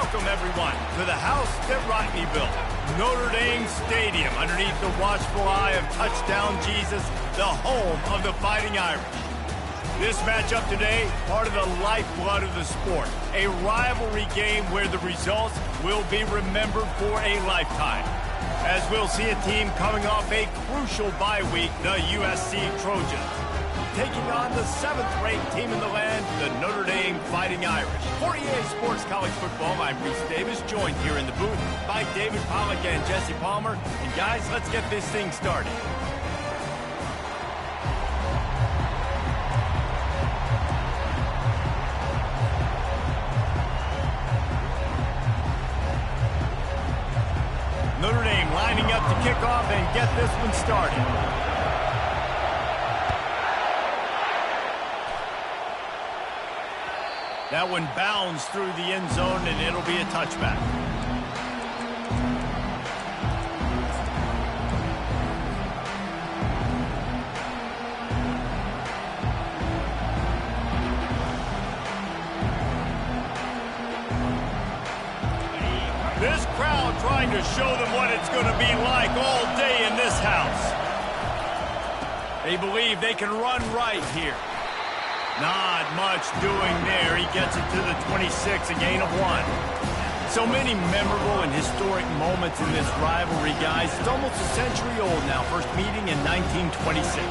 Welcome, everyone, to the house that Rodney built. Notre Dame Stadium, underneath the watchful eye of Touchdown Jesus, the home of the Fighting Irish. This matchup today, part of the lifeblood of the sport. A rivalry game where the results will be remembered for a lifetime. As we'll see a team coming off a crucial bye week, the USC Trojans, taking on the 7th-ranked team in the land, the Notre Dame Fighting Irish. For EA Sports College Football, I'm Reese Davis, joined here in the booth by David Pollack and Jesse Palmer. And guys, let's get this thing started. Notre Dame lining up to kick off and get this one started. That one bounds through the end zone, and it'll be a touchback. This crowd trying to show them what it's going to be like all day in this house. They believe they can run right here. Not much doing there. He gets it to the 26, a gain of 1. So many memorable and historic moments in this rivalry, guys. It's almost a century old now. First meeting in 1926.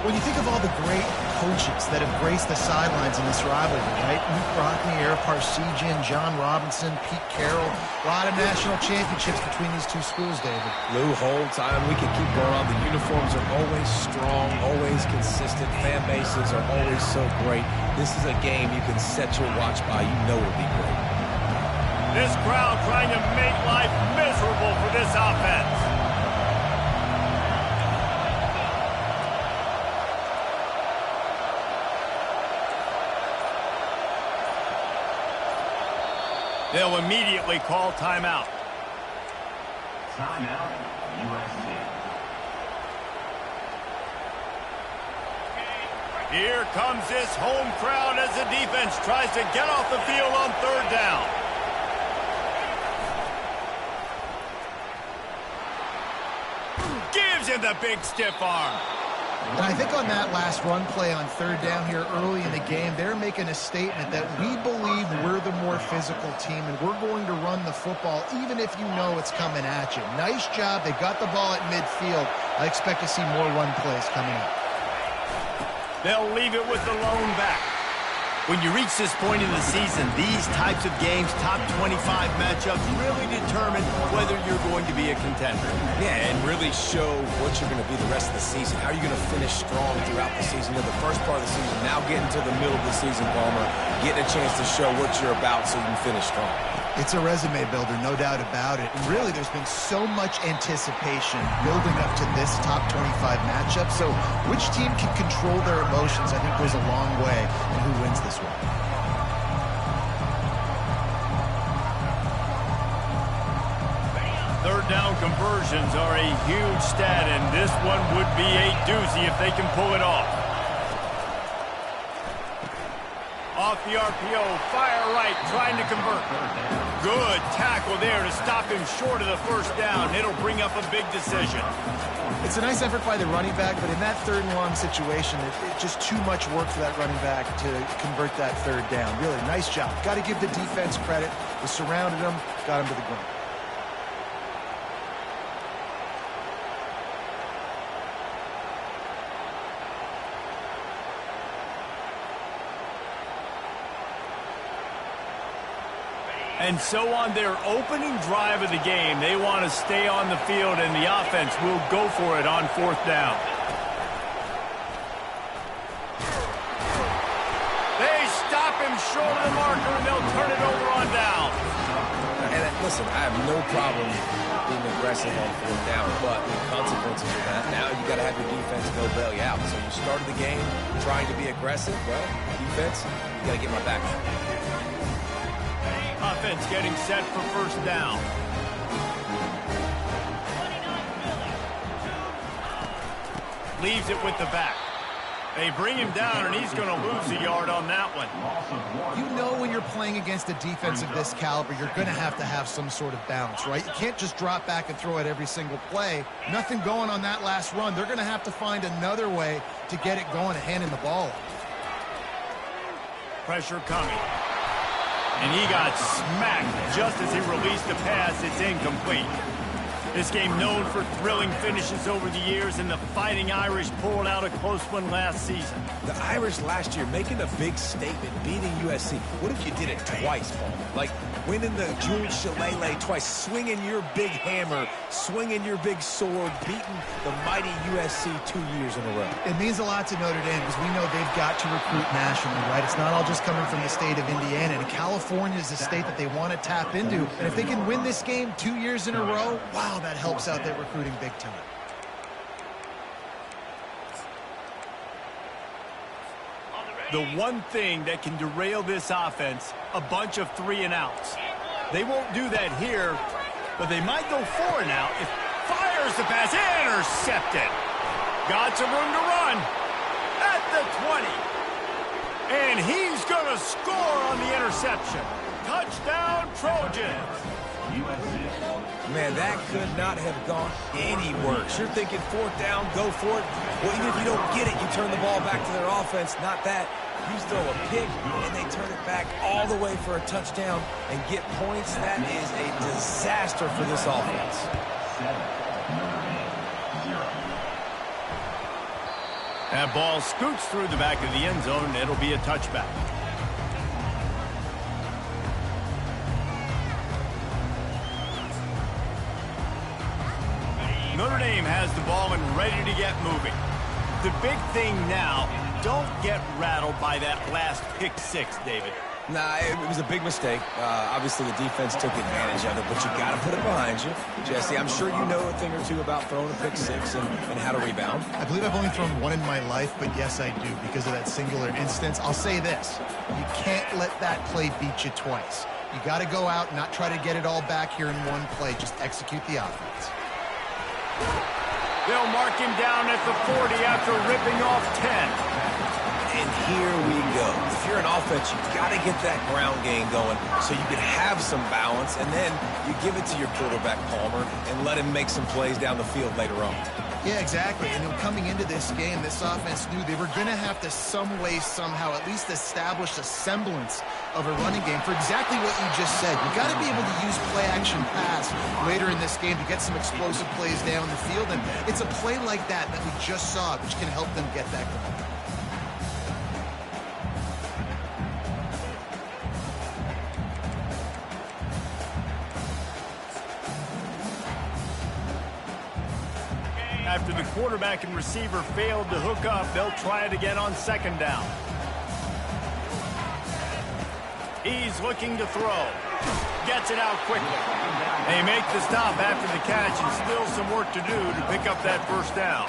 When you think of all the great coaches that have graced the sidelines in this rivalry, right? Luke Rockne, Ara Parseghian, John Robinson, Pete Carroll. A lot of national championships between these two schools, David. Lou Holtz, we can keep going on. The uniforms are always strong, always consistent. Fan bases are always so great. This is a game you can set your watch by. You know it'll be great. This crowd trying to make life miserable for this offense. They'll immediately call timeout. Timeout, USC. Here comes this home crowd as the defense tries to get off the field on 3rd down. Gives him the big stiff arm. And I think on that last run play on 3rd down here early in the game, they're making a statement that we believe we're the more physical team and we're going to run the football even if you know it's coming at you. Nice job. They got the ball at midfield. I expect to see more run plays coming up. They'll leave it with the lone back. When you reach this point in the season, these types of games, top 25 matchups, really determine whether you're going to be a contender. Yeah, and really show what you're going to be the rest of the season. How are you going to finish strong throughout the season? You know, the first part of the season, now getting to the middle of the season, Palmer, getting a chance to show what you're about so you can finish strong. It's a resume builder, no doubt about it. And really, there's been so much anticipation building up to this top 25 matchup. So which team can control their emotions, I think, goes a long way in who wins this one. Third down conversions are a huge stat, and this one would be a doozy if they can pull it off. Off the RPO, fire right, trying to convert. Good tackle there to stop him short of the 1st down. It'll bring up a big decision. It's a nice effort by the running back, but in that 3rd and long situation, it's just too much work for that running back to convert that 3rd down. Really, nice job. Got to give the defense credit. They surrounded him, got him to the ground. And so on their opening drive of the game, they want to stay on the field, and the offense will go for it on 4th down. They stop him short of the marker, and they'll turn it over on down. And listen, I have no problem being aggressive on 4th down, but the consequences of that, now you got to have your defense go bail you out. So you started the game trying to be aggressive. Well, defense, you got to get my back. Offense getting set for 1st down. Leaves it with the back. They bring him down, and he's going to lose a yard on that one. You know when you're playing against a defense of this caliber, you're going to have some sort of balance, right? You can't just drop back and throw it every single play. Nothing going on that last run. They're going to have to find another way to get it going and handing the ball off. Pressure coming. And he got smacked just as he released the pass. It's incomplete. This game known for thrilling finishes over the years, and the Fighting Irish pulled out a close one last season. The Irish last year making a big statement, beating USC. What if you did it twice, Paul? Like winning the Jules Shillelagh twice, swinging your big hammer, swinging your big sword, beating the mighty USC 2 years in a row. It means a lot to Notre Dame because we know they've got to recruit nationally, right? It's not all just coming from the state of Indiana. And California is a state that they want to tap into. And if they can win this game 2 years in a row, wow, that helps out their recruiting big time. The one thing that can derail this offense, a bunch of 3-and-outs. They won't do that here, but they might go 4-and-out if fires the pass. Intercepted. Got some room to run at the 20. And he's going to score on the interception. Touchdown, Trojans. Man, that could not have gone any worse. You're thinking 4th down, go for it. Well, even if you don't get it, you turn the ball back to their offense. Not that. You throw a pick, and they turn it back all the way for a touchdown and get points. That is a disaster for this offense. That ball scoots through the back of the end zone, and it'll be a touchback. Notre Dame has the ball and ready to get moving. The big thing now, don't get rattled by that last pick six, David. Nah, it was a big mistake. Obviously, the defense took advantage of it, but you got to put it behind you. Jesse, I'm sure you know a thing or two about throwing a pick six and how to rebound. I believe I've only thrown one in my life, but yes, I do because of that singular instance. I'll say this. You can't let that play beat you twice. You got to go out and not try to get it all back here in one play. Just execute the offense. They'll mark him down at the 40 after ripping off 10. And here we go. If you're an offense, you've got to get that ground game going so you can have some balance, and then you give it to your quarterback, Palmer, and let him make some plays down the field later on. Yeah, exactly. And coming into this game, this offense knew they were going to have to some way, somehow, at least establish a semblance of a running game for exactly what you just said. You got to be able to use play-action pass later in this game to get some explosive plays down the field. And it's a play like that we just saw, which can help them get that going. After the quarterback and receiver failed to hook up, they'll try it again on 2nd down. He's looking to throw. Gets it out quickly. They make the stop after the catch and still some work to do to pick up that 1st down.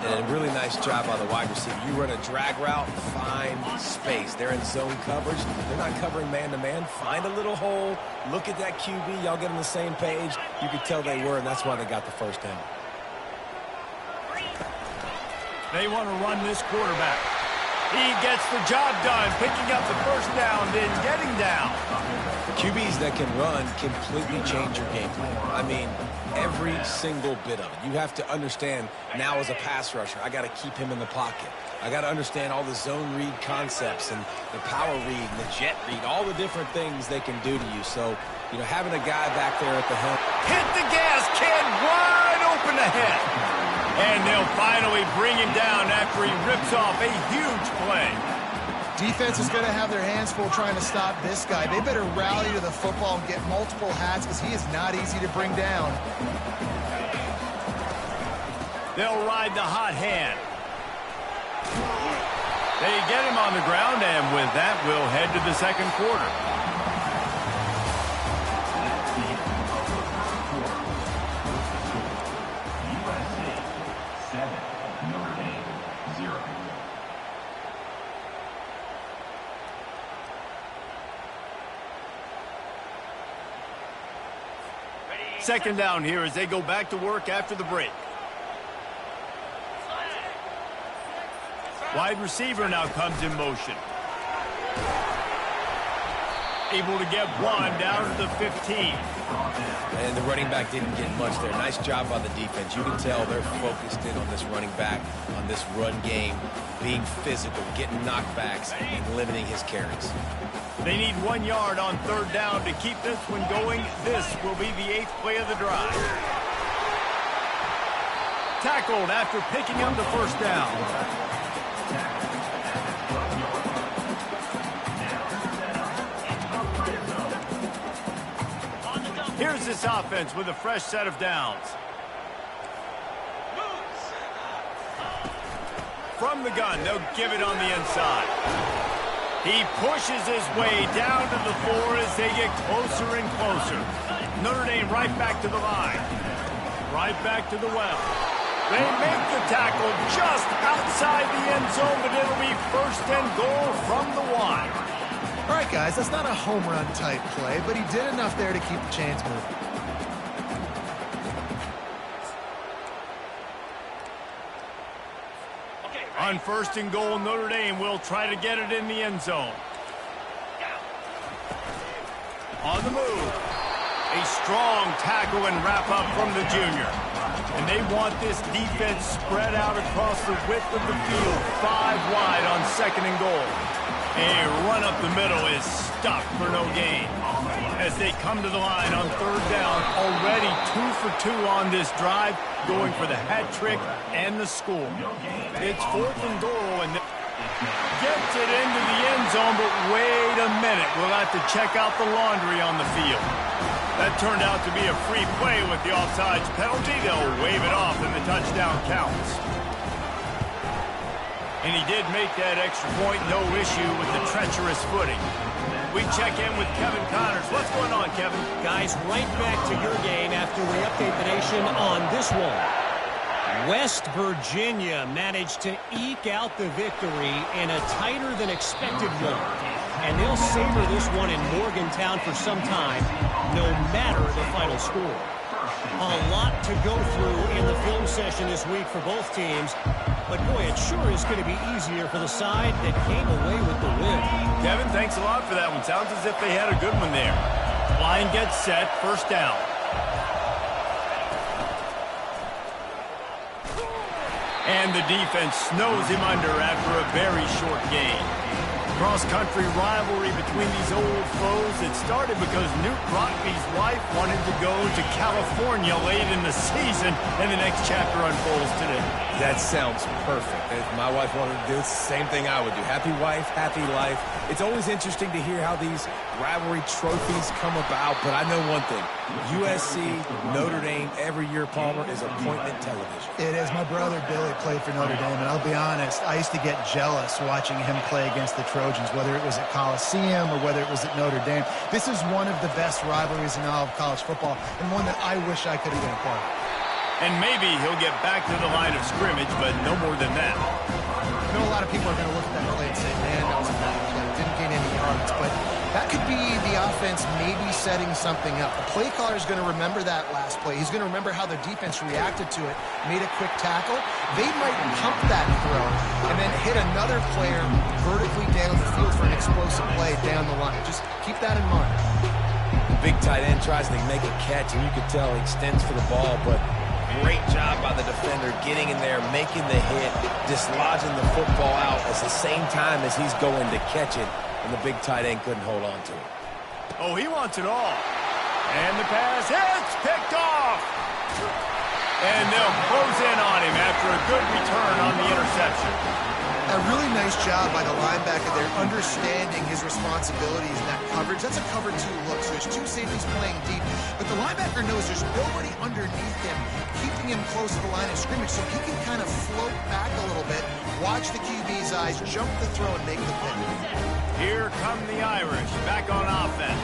And a really nice job by the wide receiver. You run a drag route, find space. They're in zone coverage. They're not covering man-to-man. Find a little hole. Look at that QB. Y'all get on the same page. You could tell they were, and that's why they got the 1st down. They want to run this quarterback. He gets the job done, picking up the 1st down, then getting down. QBs that can run completely change your game plan. I mean, every single bit of it. You have to understand now as a pass rusher, I got to keep him in the pocket. I got to understand all the zone read concepts and the power read and the jet read, all the different things they can do to you. So, you know, having a guy back there at the helm. Hit the gas, kid, wide open ahead. And they'll finally bring him down after he rips off a huge play. Defense is going to have their hands full trying to stop this guy. They better rally to the football and get multiple hats because he is not easy to bring down. They'll ride the hot hand. They get him on the ground, and with that, we'll head to the 2nd quarter. Second down here as they go back to work after the break. Wide receiver now comes in motion. Able to get one down to the 15. And the running back didn't get much there. Nice job by the defense. You can tell they're focused in on this running back, on this run game, being physical, getting knockbacks, and limiting his carries. They need 1 yard on third down to keep this one going. This will be the 8th play of the drive. Tackled after picking up the first down. Here's this offense with a fresh set of downs. From the gun, they'll give it on the inside. He pushes his way down to the floor as they get closer and closer. Notre Dame right back to the line. Right back to the well. They make the tackle just outside the end zone, but it'll be 1st and goal from the 1. All right, guys, that's not a home run type play, but he did enough there to keep the chains moving. On 1st and goal, Notre Dame will try to get it in the end zone. On the move. A strong tackle and wrap up from the junior. And they want this defense spread out across the width of the field, 5 wide on 2nd and goal. A run up the middle is stopped for no gain. As they come to the line on 3rd down, already 2 for 2 on this drive, going for the hat trick and the score. It's 4th and goal, and gets it into the end zone, but wait a minute. We'll have to check out the laundry on the field. That turned out to be a free play with the offsides penalty. They'll wave it off, and the touchdown counts. And he did make that extra point, no issue with the treacherous footing. We check in with Kevin Connors. What's going on, Kevin? Guys, right back to your game after we update the nation on this one. West Virginia managed to eke out the victory in a tighter-than-expected one. And they'll savor this one in Morgantown for some time, no matter the final score. A lot to go through in the film session this week for both teams. But, boy, it sure is going to be easier for the side that came away with the win. Kevin, thanks a lot for that one. Sounds as if they had a good one there. Line gets set, 1st down. And the defense snows him under after a very short gain. Cross-country rivalry between these old foes. It started because Newt Rockby's wife wanted to go to California late in the season, and the next chapter unfolds today. That sounds perfect. If my wife wanted to do it, it's the same thing I would do. Happy wife, happy life. It's always interesting to hear how these rivalry trophies come about, but I know one thing. USC, Notre Dame, every year, Palmer, is appointment television. It is. My brother Billy played for Notre Dame, and I'll be honest, I used to get jealous watching him play against the Trojans, whether it was at Coliseum or whether it was at Notre Dame. This is one of the best rivalries in all of college football, and one that I wish I could have been a part of. And maybe he'll get back to the line of scrimmage, but no more than that. I know a lot of people are going to look at that play and say, man, that was a bad play. Didn't gain any yards, but that could be the offense maybe setting something up. The play caller is going to remember that last play. He's going to remember how the defense reacted to it, made a quick tackle. They might pump that throw and then hit another player vertically down the field for an explosive play down the line. Just keep that in mind. The big tight end tries to make a catch, and you can tell he extends for the ball, but great job by the defender getting in there, making the hit, dislodging the football out at the same time as he's going to catch it, and the big tight end couldn't hold on to it. Oh, he wants it all. And the pass hits, picked off. And they'll close in on him after a good return on the interception. A really nice job by the linebacker there, understanding his responsibilities in that coverage. That's a cover 2 look, so there's 2 safeties playing deep. But the linebacker knows there's nobody underneath him, keeping him close to the line of scrimmage, so he can kind of float back a little bit, watch the QB's eyes, jump the throw, and make the pick. Here come the Irish, back on offense.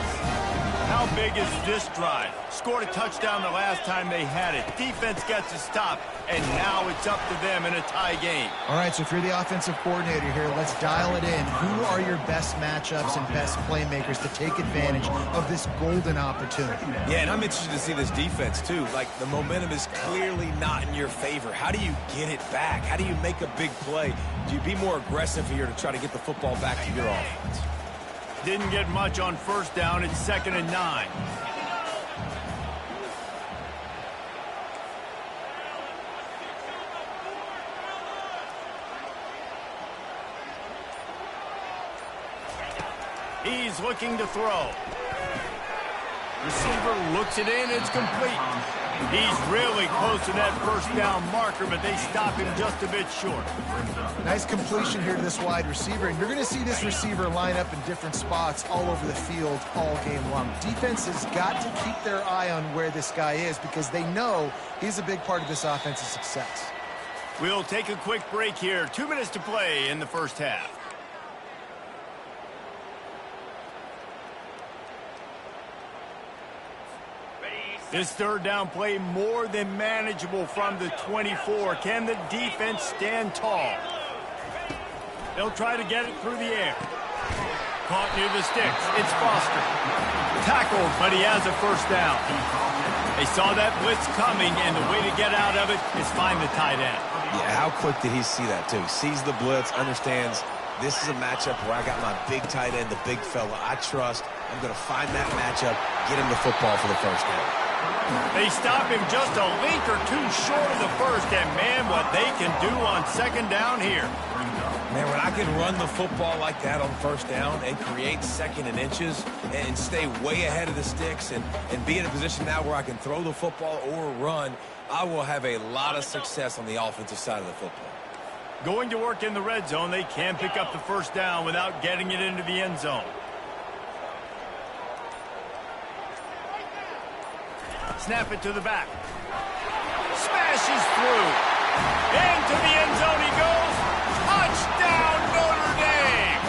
How big is this drive? Scored a touchdown the last time they had it. Defense gets a stop, and now it's up to them in a tie game. All right, so if you're the offensive coordinator here, let's dial it in. Who are your best matchups and best playmakers to take advantage of this golden opportunity? Yeah, and I'm interested to see this defense, too. Like, the momentum is clearly not in your favor. How do you get it back? How do you make a big play? Do you be more aggressive here to try to get the football back to your offense? Didn't get much on first down. It's 2nd and 9. He's looking to throw. Receiver looks it in. It's complete. He's really close to that first down marker, but they stop him just a bit short. Nice completion here to this wide receiver, and you're going to see this receiver line up in different spots all over the field all game long. Defense has got to keep their eye on where this guy is because they know he's a big part of this offensive success. We'll take a quick break here. 2 minutes to play in the first half. This third down play more than manageable from the 24. Can the defense stand tall? They'll try to get it through the air. Caught near the sticks. It's Foster. Tackled, but he has a first down. They saw that blitz coming, and the way to get out of it is find the tight end. Yeah, how quick did he see that, too? Sees the blitz, understands this is a matchup where I got my big tight end, the big fella I trust. I'm going to find that matchup, get him the football for the first down. They stop him just a link or two short of the first, and man, what they can do on 2nd down here. Man, when I can run the football like that on first down and create 2nd and inches and stay way ahead of the sticks and be in a position now where I can throw the football or run, I will have a lot of success on the offensive side of the football. Going to work in the red zone, they can pick up the first down without getting it into the end zone. Snap it to the back. Smashes through. Into the end zone he goes. Touchdown, Notre Dame!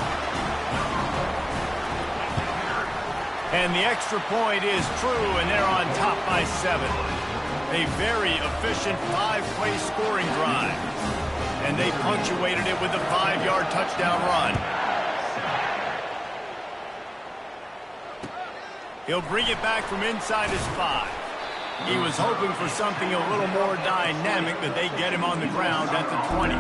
And the extra point is true, and they're on top by 7. A very efficient 5-play scoring drive. And they punctuated it with a 5-yard touchdown run. He'll bring it back from inside his 5. He was hoping for something a little more dynamic, but they get him on the ground at the 20.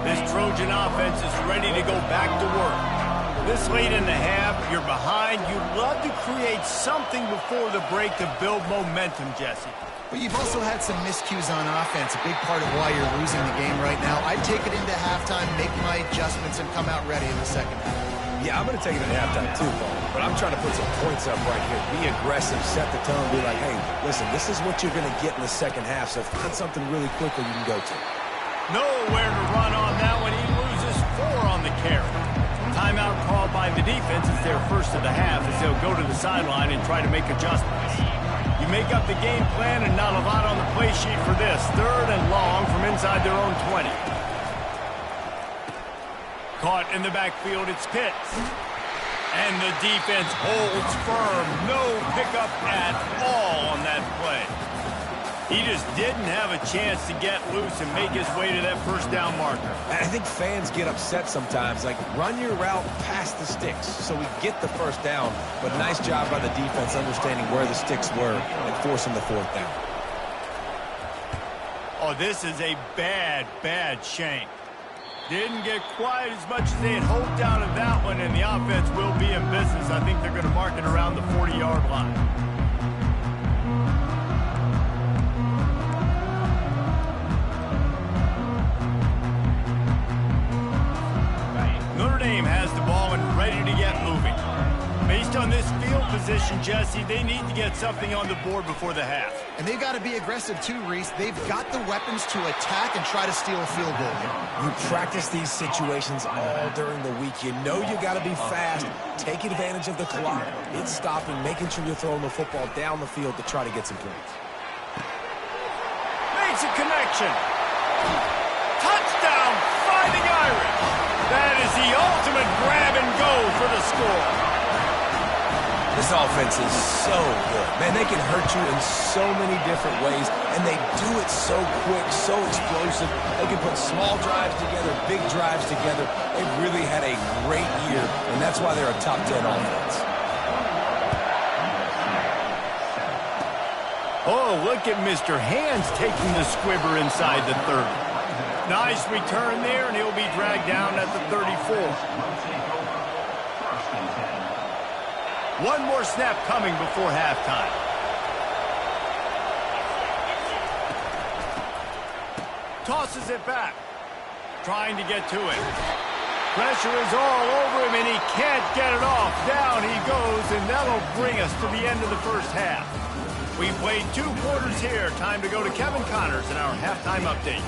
This Trojan offense is ready to go back to work. This late in the half, you're behind. You'd love to create something before the break to build momentum, Jesse. But you've also had some miscues on offense, a big part of why you're losing the game right now. I'd take it into halftime, make my adjustments, and come out ready in the second half. Yeah, I'm going to take it at halftime too, Paul. But I'm trying to put some points up right here. Be aggressive, set the tone, be like, hey, listen, this is what you're going to get in the second half, so find something really quickly you can go to. Nowhere to run on that one. He loses 4 on the carry. Timeout called by the defense. It's their first of the half as they'll go to the sideline and try to make adjustments. You make up the game plan and not a lot on the play sheet for this. 3rd and long from inside their own 20. Caught in the backfield, it's Pitts. And the defense holds firm. No pickup at all on that play. He just didn't have a chance to get loose and make his way to that first down marker. And I think fans get upset sometimes. Like, run your route past the sticks so we get the first down. But nice job by the defense understanding where the sticks were and forcing the 4th down. Oh, this is a bad, bad shank. Didn't get quite as much as they had hoped out of that one, and the offense will be in business. I think they're going to mark it around the 40-yard line. Notre Dame has the ball and ready to get moving. Based on this field position, Jesse, they need to get something on the board before the half. And they've got to be aggressive too, Reese. They've got the weapons to attack and try to steal a field goal here. You practice these situations all during the week. You know you got to be fast. Take advantage of the clock. It's stopping, making sure you're throwing the football down the field to try to get some points. Makes a connection. Touchdown, Fighting Irish. That is the ultimate grab and go for the score. This offense is so good. Man, they can hurt you in so many different ways, and they do it so quick, so explosive. They can put small drives together, big drives together. They've really had a great year, and that's why they're a top 10 offense. Oh, look at Mr. Hands taking the squibber inside the 30. Nice return there, and he'll be dragged down at the 34. One more snap coming before halftime. Tosses it back. Trying to get to it. Pressure is all over him, and he can't get it off. Down he goes, and that'll bring us to the end of the first half. We played 2 quarters here. Time to go to Kevin Connors in our halftime update.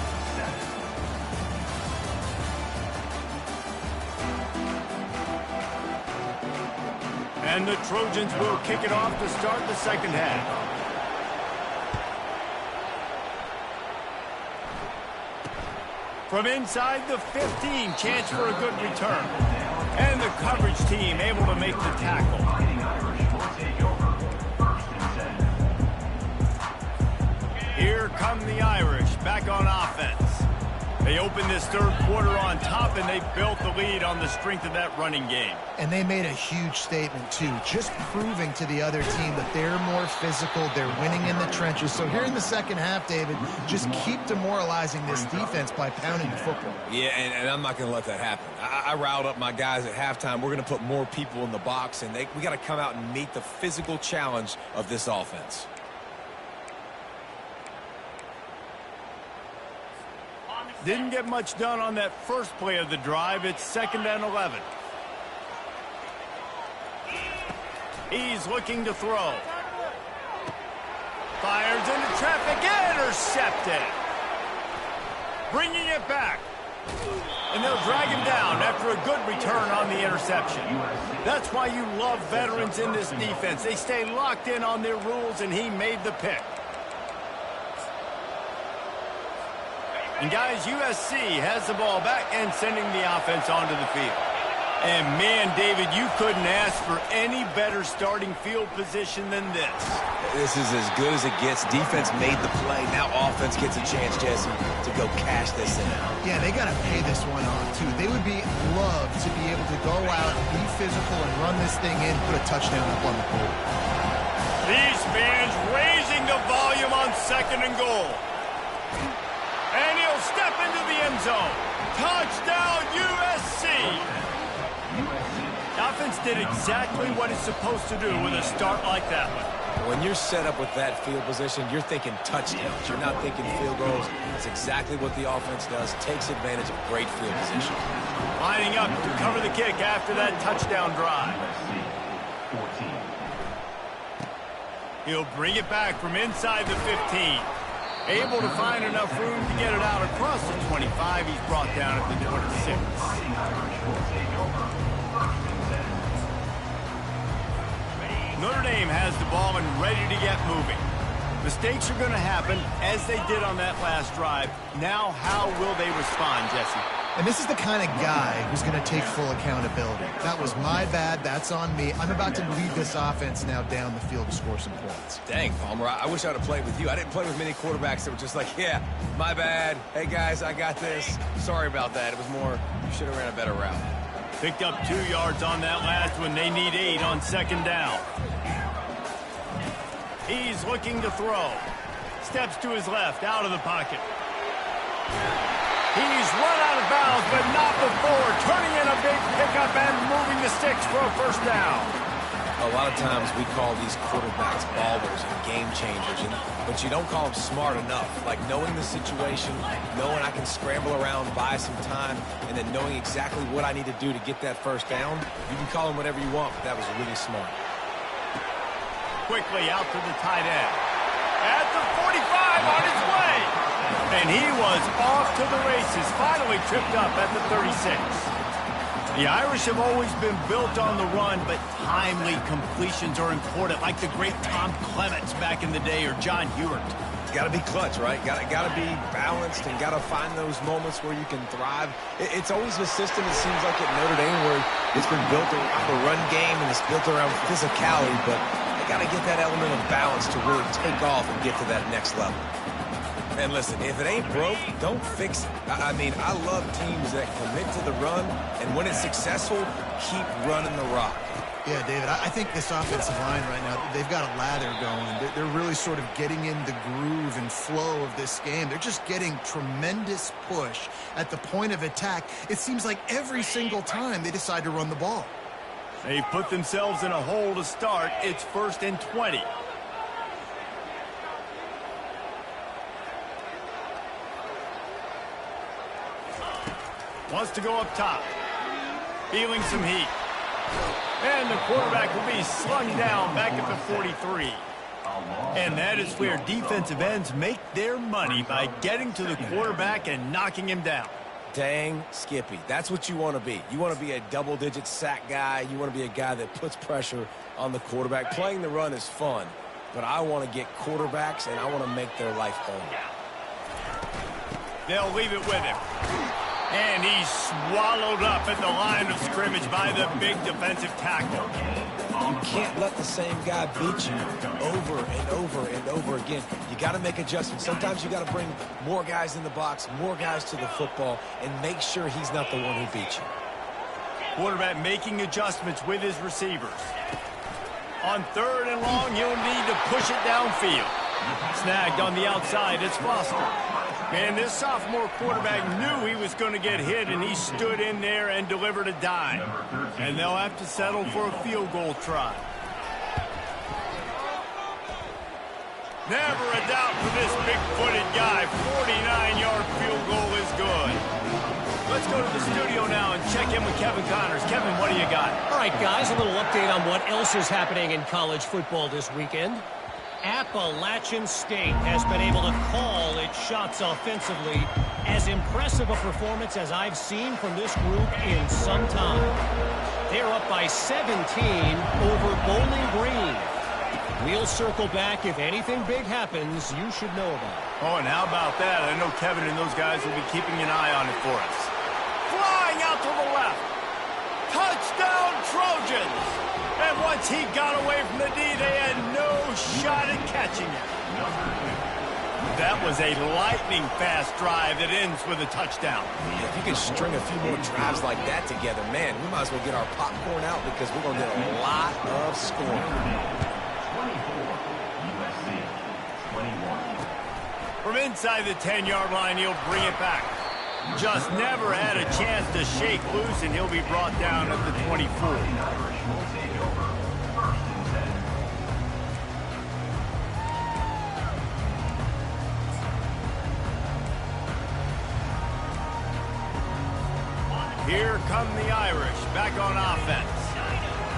And the Trojans will kick it off to start the second half. From inside the 15, chance for a good return. And the coverage team able to make the tackle. Here come the Irish back on offense. They opened this third quarter on top, and they built the lead on the strength of that running game. And they made a huge statement, too, just proving to the other team that they're more physical, they're winning in the trenches. So here in the second half, David, just keep demoralizing this defense by pounding the football. Yeah, and I'm not going to let that happen. I riled up my guys at halftime. We're going to put more people in the box, and we got to come out and meet the physical challenge of this offense. Didn't get much done on that first play of the drive. It's 2nd and 11. He's looking to throw. Fires into traffic. Intercepted. Bringing it back. And they'll drag him down after a good return on the interception. That's why you love veterans in this defense. They stay locked in on their rules, and he made the pick. And guys, USC has the ball back and sending the offense onto the field. And man, David, you couldn't ask for any better starting field position than this. This is as good as it gets. Defense made the play. Now offense gets a chance, Jesse, to go cash this in. Yeah, they got to pay this one off, too. They would love to be able to go out, be physical, and run this thing in, put a touchdown up on the board. These fans raising the volume on 2nd and goal. And he'll step into the end zone. Touchdown, USC. The offense did exactly what it's supposed to do with a start like that one. When you're set up with that field position, you're thinking touchdowns. You're not thinking field goals. It's exactly what the offense does. Takes advantage of great field position. Lining up to cover the kick after that touchdown drive. He'll bring it back from inside the 15. Able to find enough room to get it out across the 25. He's brought down at the 26. Notre Dame has the ball and ready to get moving. Mistakes are going to happen, as they did on that last drive. Now, how will they respond, Jesse? And this is the kind of guy who's going to take full accountability. That was my bad. That's on me. I'm about to lead this offense now down the field to score some points. Dang, Palmer, I wish I would have played with you. I didn't play with many quarterbacks that were just like, yeah, my bad. Hey, guys, I got this. Sorry about that. It was more, you should have ran a better route. Picked up 2 yards on that last one. They need 8 on 2nd down. He's looking to throw. Steps to his left, out of the pocket. He's run out of bounds, but not before. Turning in a big pickup and moving the sticks for a first down. A lot of times we call these quarterbacks ballers and game changers, but you don't call them smart enough. Like knowing the situation, knowing I can scramble around, buy some time, and then knowing exactly what I need to do to get that first down. You can call them whatever you want, but that was really smart. Quickly out to the tight end. At the 45 on his way. And he was off to the races. Finally tripped up at the 36. The Irish have always been built on the run, but timely completions are important, like the great Tom Clements back in the day or John Hewart. got to be clutch, right? Got to be balanced and got to find those moments where you can thrive. It's always a system, it seems like, at Notre Dame where it's been built around the run game and it's built around physicality, but they got to get that element of balance to really take off and get to that next level. And listen, if it ain't broke, don't fix it. I mean, I love teams that commit to the run, and when it's successful, keep running the rock. Yeah, David, I think this offensive line right now, they've got a lather going. They're really sort of getting in the groove and flow of this game. They're just getting tremendous push at the point of attack. It seems like every single time they decide to run the ball. They've put themselves in a hole to start. It's 1st and 20. Wants to go up top. Feeling some heat. And the quarterback will be slung down back at the 43. And that is where defensive ends make their money, by getting to the quarterback and knocking him down. Dang Skippy. That's what you want to be. You want to be a double-digit sack guy. You want to be a guy that puts pressure on the quarterback. Playing the run is fun, but I want to get quarterbacks, and I want to make their life home. They'll leave it with him. And he's swallowed up at the line of scrimmage by the big defensive tackle. You can't let the same guy beat you over and over and over again. You got to make adjustments. Sometimes you got to bring more guys in the box, more guys to the football, and make sure he's not the one who beat you. Quarterback making adjustments with his receivers. On 3rd and long, he'll need to push it downfield. Snagged on the outside, it's Foster. Man, this sophomore quarterback knew he was going to get hit, and he stood in there and delivered a dime. And they'll have to settle for a field goal try. Never a doubt for this big-footed guy. 49-yard field goal is good. Let's go to the studio now and check in with Kevin Connors. Kevin, what do you got? All right, guys, a little update on what else is happening in college football this weekend. Appalachian State has been able to call its shots offensively. As impressive a performance as I've seen from this group in some time. They're up by 17 over Bowling Green. We'll circle back. If anything big happens, you should know about it. Oh, and how about that? I know Kevin and those guys will be keeping an eye on it for us. Flying out to the left. Touchdown, Trojans! And once he got away from the D, they had no shot at catching it. That was a lightning-fast drive that ends with a touchdown. Yeah, if you could string a few more drives like that together, man, we might as well get our popcorn out, because we're going to get a lot of scoring. From inside the 10-yard line, he'll bring it back. Just never had a chance to shake loose, and he'll be brought down at the 24. Here come the Irish, back on offense.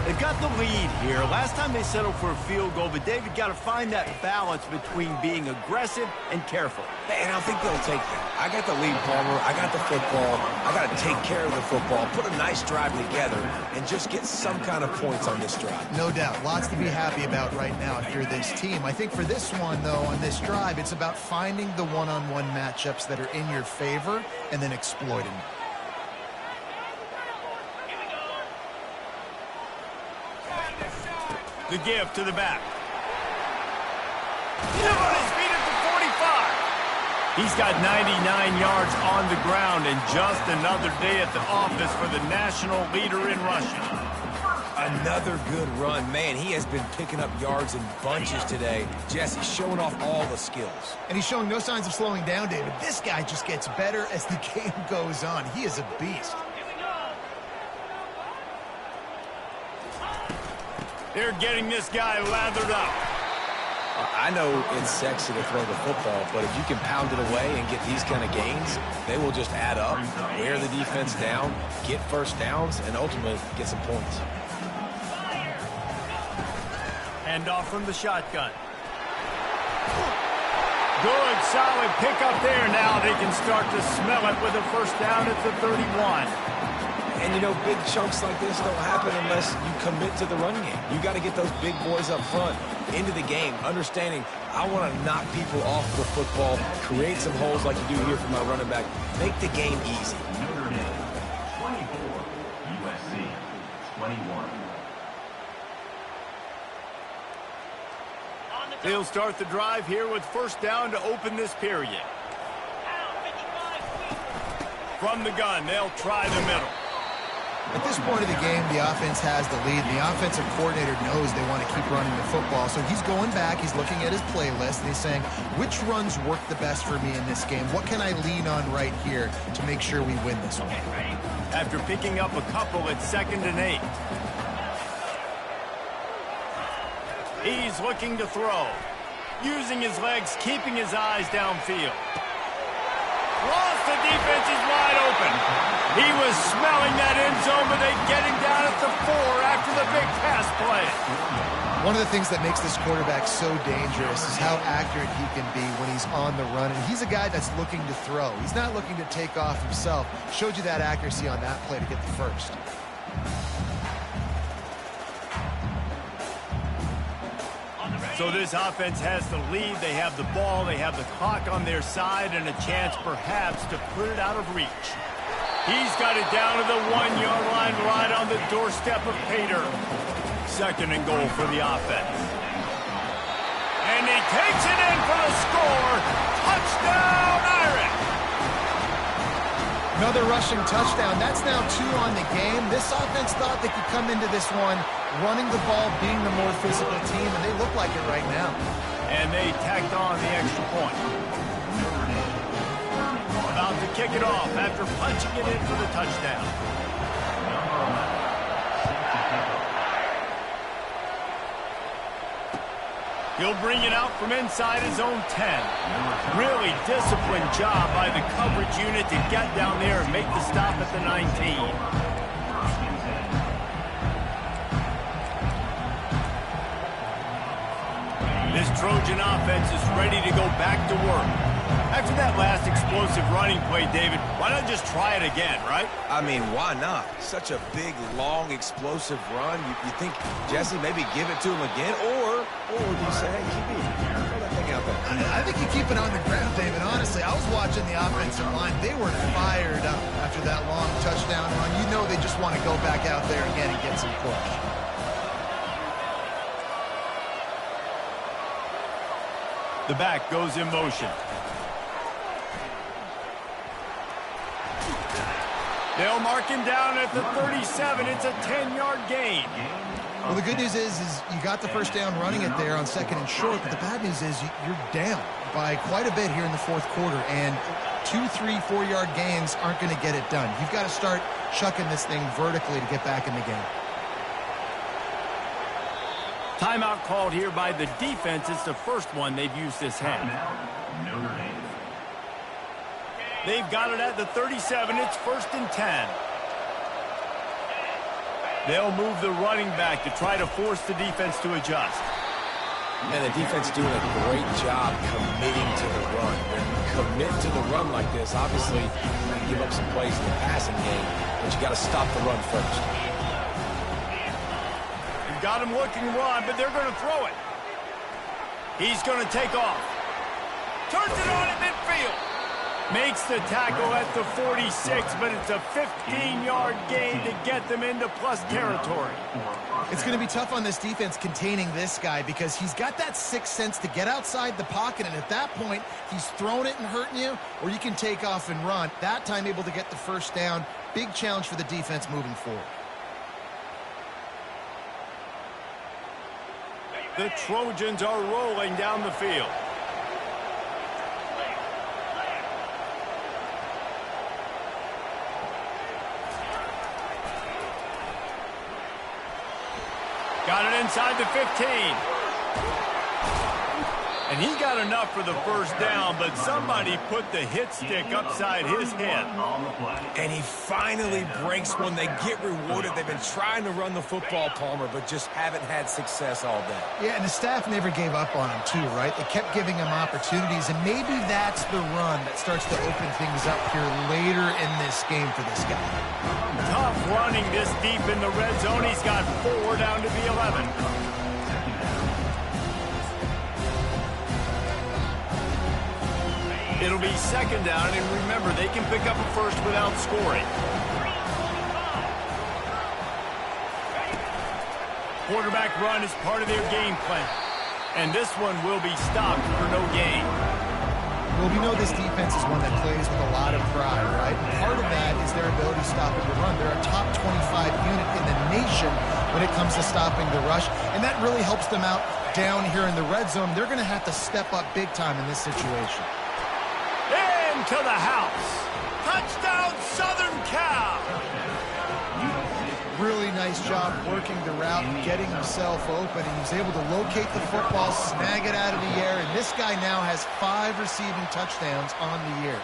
They've got the lead here. Last time they settled for a field goal, but David got to find that balance between being aggressive and careful. And I think they'll take that. I got the lead, Palmer. I got the football. I got to take care of the football, put a nice drive together, and just get some kind of points on this drive. No doubt. Lots to be happy about right now if you're this team. I think for this one, though, on this drive, it's about finding the one-on-one matchups that are in your favor and then exploiting them. The give to the back. Still on his feet at the 45. He's got 99 yards on the ground, and just another day at the office for the national leader in rushing. Another good run. Man, he has been picking up yards in bunches today. Jesse showing off all the skills. And he's showing no signs of slowing down, David. This guy just gets better as the game goes on. He is a beast. They're getting this guy lathered up. I know it's sexy to throw the football, but if you can pound it away and get these kind of gains, they will just add up, wear the defense down, get first downs, and ultimately get some points. Hand off from the shotgun. Good, solid pickup there. Now they can start to smell it with a first down at the 31. And, you know, big chunks like this don't happen unless you commit to the run game. You got to get those big boys up front into the game, understanding I want to knock people off the football, create some holes like you do here for my running back, make the game easy. Notre Dame, 24, USC, 21. They'll start the drive here with first down to open this period. From the gun, they'll try the middle. At this point of the game, the offense has the lead. The offensive coordinator knows they want to keep running the football. So he's going back, he's looking at his playlist, and he's saying, which runs work the best for me in this game? What can I lean on right here to make sure we win this one? After picking up a couple, it's 2nd and 8. He's looking to throw. Using his legs, keeping his eyes downfield. Lost, the defense is wide open. He was smelling that end zone, but they get him down at the 4 after the big pass play. One of the things that makes this quarterback so dangerous is how accurate he can be when he's on the run. And he's a guy that's looking to throw. He's not looking to take off himself. Showed you that accuracy on that play to get the first. So this offense has the lead. They have the ball. They have the clock on their side and a chance perhaps to put it out of reach. He's got it down to the 1-yard line right on the doorstep of Pater. 2nd and goal for the offense. And he takes it in for the score. Touchdown, Irish! Another rushing touchdown. That's now 2 on the game. This offense thought they could come into this one running the ball, being the more physical team, and they look like it right now. And they tacked on the extra point. About to kick it off after punching it in for the touchdown. He'll bring it out from inside his own 10. Really disciplined job by the coverage unit to get down there and make the stop at the 19. This Trojan offense is ready to go back to work. After that last explosive running play, David, why not just try it again, right? I mean, why not? Such a big, long, explosive run. You think, Jesse, maybe give it to him again? Or do you say, hey, keep it, throw that thing out there? I think you keep it on the ground, David. Honestly, I was watching the offensive line. They were fired up after that long touchdown run. You know they just want to go back out there again and get some push. The back goes in motion. They'll mark him down at the 37. It's a 10-yard gain. Well, the good news is you got the first down running it there on 2nd and short, but the bad news is you're down by quite a bit here in the 4th quarter, and 2, 3, 4-yard gains aren't going to get it done. You've got to start chucking this thing vertically to get back in the game. Timeout called here by the defense. It's the first one they've used this half. Notre Dame. They've got it at the 37. It's 1st and 10. They'll move the running back to try to force the defense to adjust. And the defense doing a great job committing to the run. When you commit to the run like this, obviously you can give up some plays in the passing game, but you got to stop the run first. Got him looking run, but they're going to throw it. He's going to take off. Turns it on at midfield. Makes the tackle at the 46, but it's a 15-yard gain to get them into plus territory. It's going to be tough on this defense containing this guy because he's got that sixth sense to get outside the pocket, and at that point, he's throwing it and hurting you, or you can take off and run. That time able to get the first down. Big challenge for the defense moving forward. The Trojans are rolling down the field. Got it inside the 15. And he got enough for the first down, but somebody put the hit stick upside his head. And he finally breaks one. They get rewarded. They've been trying to run the football, Palmer, but just haven't had success all day. Yeah, and the staff never gave up on him, too, right? They kept giving him opportunities, and maybe that's the run that starts to open things up here later in this game for this guy. Tough running this deep in the red zone. He's got 4 down to the 11. It'll be second down, and remember, they can pick up a first without scoring. Quarterback run is part of their game plan, and this one will be stopped for no gain. Well, we know this defense is one that plays with a lot of pride, right? And part of that is their ability to stop the run. They're a top 25 unit in the nation when it comes to stopping the rush, and that really helps them out down here in the red zone. They're going to have to step up big time in this situation. Into the house. Touchdown, Southern Cal. Really nice job working the route and getting himself open. He was able to locate the football, snag it out of the air, and this guy now has 5 receiving touchdowns on the year.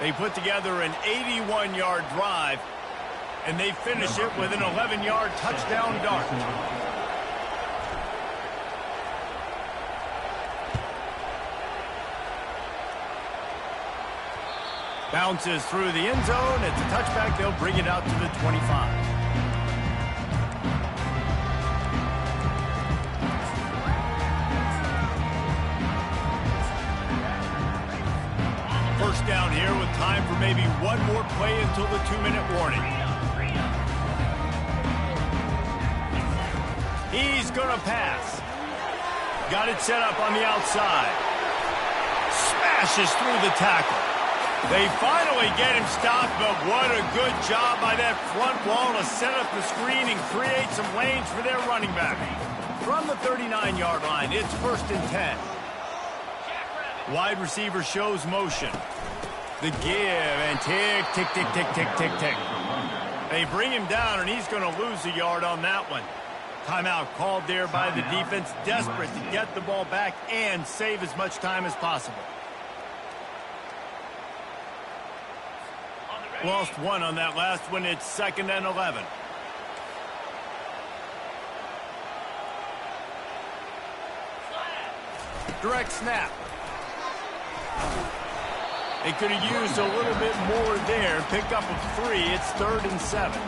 They put together an 81-yard drive, and they finish it with an 11-yard touchdown dart. Bounces through the end zone. It's a touchback. They'll bring it out to the 25. First down here with time for maybe one more play until the 2-minute warning. He's going to pass. Got it set up on the outside. Smashes through the tackle. They finally get him stopped, but what a good job by that front wall to set up the screen and create some lanes for their running back. From the 39-yard line, it's 1st and 10. Wide receiver shows motion. The give, and tick, tick, tick, tick, tick, tick, tick. They bring him down, and he's going to lose a yard on that one. Timeout called there by the defense, desperate to get the ball back and save as much time as possible. Lost 1 on that last one. It's 2nd and 11. Direct snap. They could have used a little bit more there. Pick up of 3. It's 3rd and 7.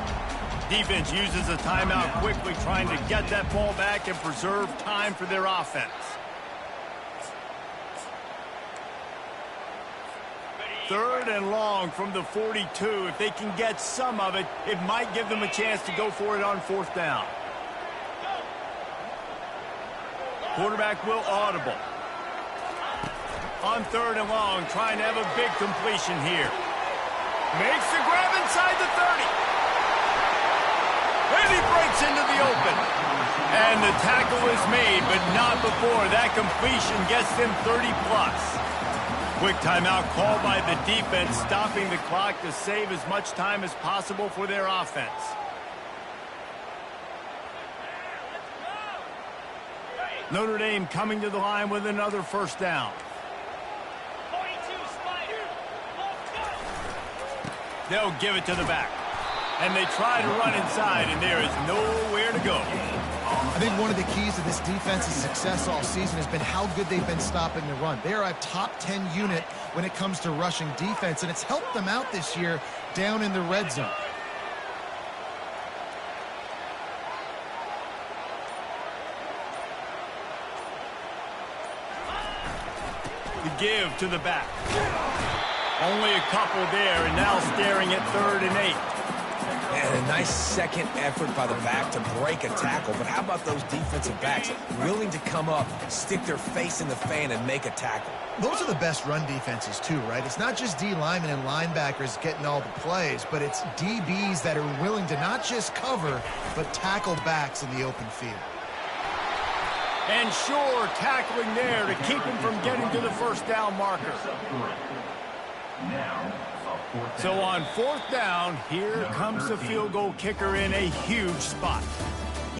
Defense uses a timeout quickly, trying to get that ball back and preserve time for their offense. 3rd and long from the 42. If they can get some of it, it might give them a chance to go for it on 4th down. Quarterback will audible. On 3rd and long, trying to have a big completion here. Makes the grab inside the 30. And he breaks into the open. And the tackle is made, but not before that completion gets them 30+. Quick timeout called by the defense, stopping the clock to save as much time as possible for their offense. Notre Dame coming to the line with another 1st down. They'll give it to the back. And they try to run inside, and there is nowhere to go. I think one of the keys to this defense's success all season has been how good they've been stopping the run. They are a top 10 unit when it comes to rushing defense, and it's helped them out this year down in the red zone. The give to the back. Only a couple there, and now staring at 3rd and 8. And a nice second effort by the back to break a tackle. But how about those defensive backs willing to come up, stick their face in the fan, and make a tackle? Those are the best run defenses, too, right? It's not just D linemen and linebackers getting all the plays, but it's DBs that are willing to not just cover, but tackle backs in the open field. And sure, tackling there to keep him from getting to the 1st down marker. So on 4th down, here comes the field goal kicker in a huge spot.